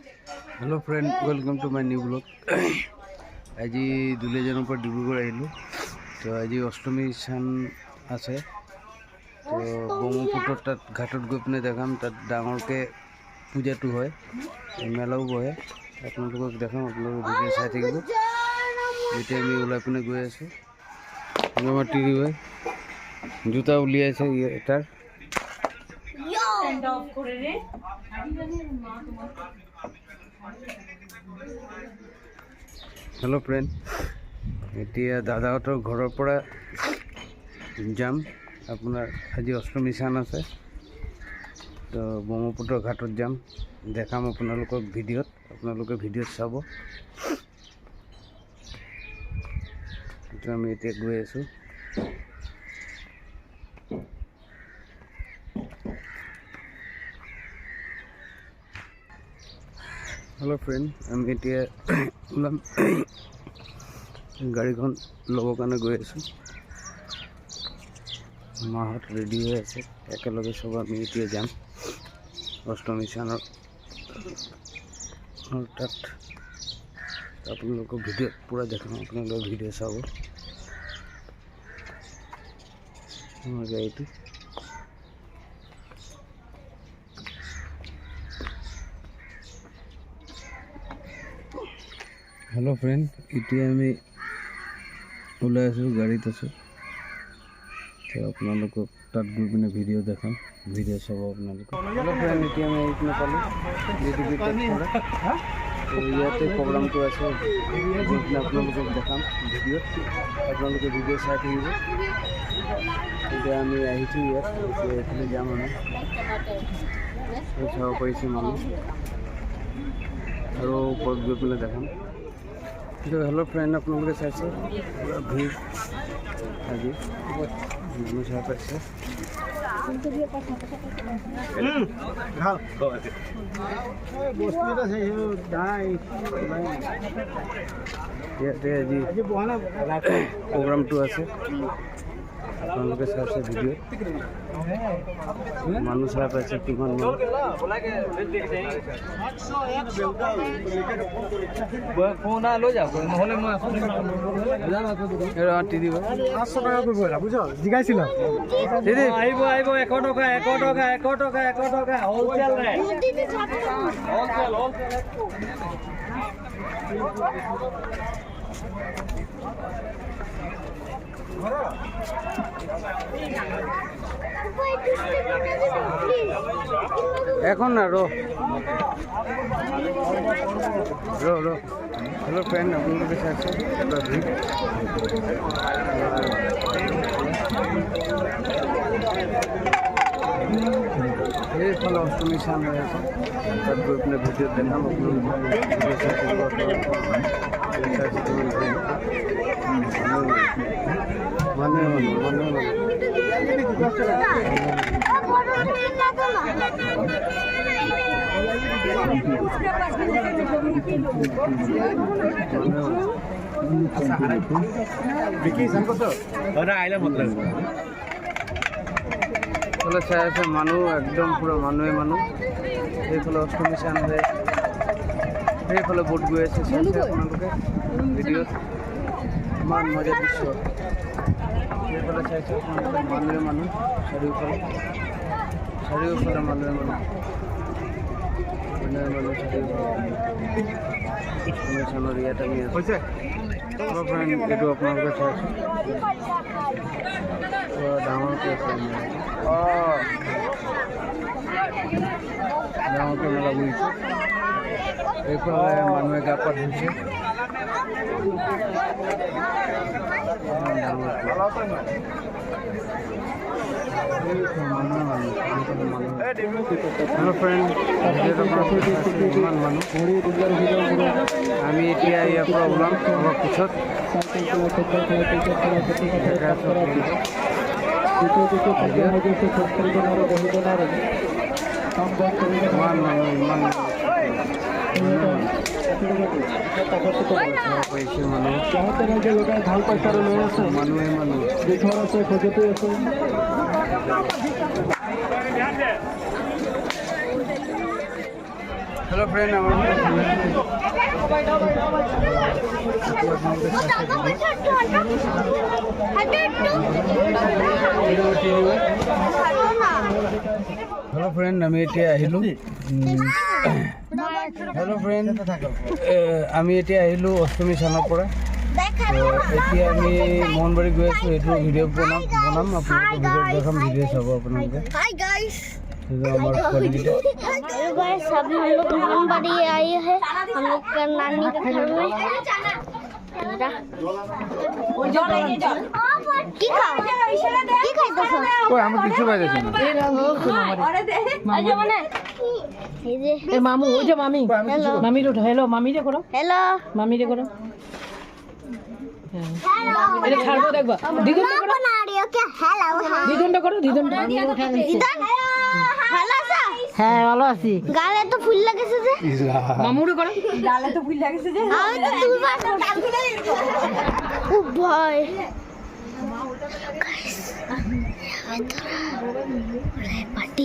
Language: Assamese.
Hello friend, welcome to my new blog. आज दुलीयाजाনৰ পৰা ডিব্ৰুগড় আহিলোঁ। তো আজি অষ্টমী স্নান আছে, তো ব্ৰহ্মপুত্ৰৰ তাত ঘাটত গৈ পিনে দেখাম। তাত ডাঙৰকৈ পূজাটো হয়, মেলাও বহে। আপোনালোকক দেখাম, আপোনালোকে ভিডিঅ' চাই থাকিব। এতিয়া আমি ওলাই পিনে গৈ আছোঁ। আমাৰ টিৰি ভাই জোতা উলিয়াইছে তাৰ। হেল্ল' ফ্ৰেণ্ড, এতিয়া দাদাহঁতৰ ঘৰৰ পৰা যাম। আপোনাৰ আজি অষ্টমী স্নান আছে, তো ব্ৰহ্মপুত্ৰ ঘাটত যাম। দেখাম আপোনালোকক ভিডিঅ'ত, আপোনালোকে ভিডিঅ'ত চাব। আমি এতিয়া গৈ আছোঁ। হেল্ল' ফ্ৰেণ্ড, আমি এতিয়া ওলাম। গাড়ীখন ল'বৰ কাৰণে গৈ আছোঁ। মাহঁত ৰেডি হৈ আছে, একেলগে চব আমি এতিয়া যাম অষ্টমী স্নানৰ তাত। আপোনালোকক ভিডিঅ'ত পূৰা দেখাম, আপোনালোকে ভিডিঅ' চাব। আমাৰ গাড়ীটো হেল্ল' ফ্ৰেণ্ড, এতিয়া আমি ওলাই আছোঁ, গাড়ীত আছোঁ। তো আপোনালোকক তাত গৈ পিনে ভিডিঅ' দেখাম, ভিডিঅ' চাব আপোনালোকে। হেল্ল' ফ্ৰেণ্ড, এতিয়া আমি আহি পিনে পালোঁ তো ইয়াতে প্ৰগ্ৰামটো আছে, গৈ পিনে আপোনালোকক দেখাম ভিডিঅ'ত। আপোনালোকে ভিডিঅ' চাই থাকিব। এতিয়া আমি আহিছোঁ ইয়াত, এতিয়া এইফালে যাম। আমি চাব পাৰিছোঁ মানুহ, আৰু ওপৰত গৈ পিনে দেখাম। হেল্ল' ফ্ৰেণ্ড, আপোনালোকে চাইছে পুৰা ভিৰ আজি মানুহ চাই পাইছে। ইয়াতে আজি প্ৰগ্ৰামটো আছে, আপোনালোকে চাইছে ভিডিঅ'। মানুহ চাই পাইছে কিমান মানুহ। জিকাইছিল আহিব 100 টকা 100 টকা 100 টকা 100 টকা হোলচেল ৰে এখন না র हेलो फ्रेंड, আপনাদের সাথে এই ফলে অষ্টমী স্নান হয়েছে। তারপর আপনার ভিডিও দেখাম, মানুহ একদম পুরো মানুহে মানুহ। সেইফালে অষ্টমী স্নান হয়ে সেইফালে বোট গৈ আছে, চাইছে আপোনালোকে ভিডিঅ'ত। ইমান মজা দৃশ্য। সেইফালে চাইছে আপোনালোকে মানুহে মানুহ, চাৰিওফালে মানুহে মানুহ, চাৰিওফালে ইয়াত আমি আছোঁ। এইটো আপোনালোকে চাইছোঁ ডাঙৰকৈ আছে, ডাঙৰকৈ মেলা বহিছে। এইফালে মানুহে গা পা ধুইছে। হেল্ল' ফ্ৰেণ্ড, ইমান মানুহ। আমি এতিয়া ইয়াৰ পৰা ওলাম অলপ পিছত। ইমান মানুহ, ইমান ভাল পইচাৰে লৈ আছে, মানুহে মানুহ জোখৰ আছে, খোজতে আছে। হ্যালো ফ্ৰেন্ড, আমাৰ হেল্ল' ফ্ৰেণ্ড, আমি এতিয়া আহিলোঁ অষ্টমী স্থানৰ পৰা। এতিয়া আমি মোহনবাৰী গৈ আছোঁ। এইটো ভিডিঅ' বনাম আপোনালোকে ভিডিঅ' দেখাম, ভিডিঅ' চাব আপোনালোকে। আমাৰ পোৱালিকেইটা हेलो गाइस, अभी हम लोग मोहनबाड़ी आए हैं हम लोग का नानी के घर में। কি খাও কি খাইতেছ? ওই আমি কিছু পাইতেছি না। এই যে এ মামু, ওই যে মামি, মামির ওঠো। হ্যালো মামিরে করো, হ্যালো মামিরে করো। এটা ছাড়বো দেখবা। দিদুনটা করো, बना रही हो क्या? हेलो দিদুনটা করো, দিদুনটা। ইদান ভালো আছো? হ্যাঁ ভালো আছি। গালে তো ফুল লাগেছে যে। মামুরে করো। আমি তো তুলবার ও ভাই গাইস পার্টি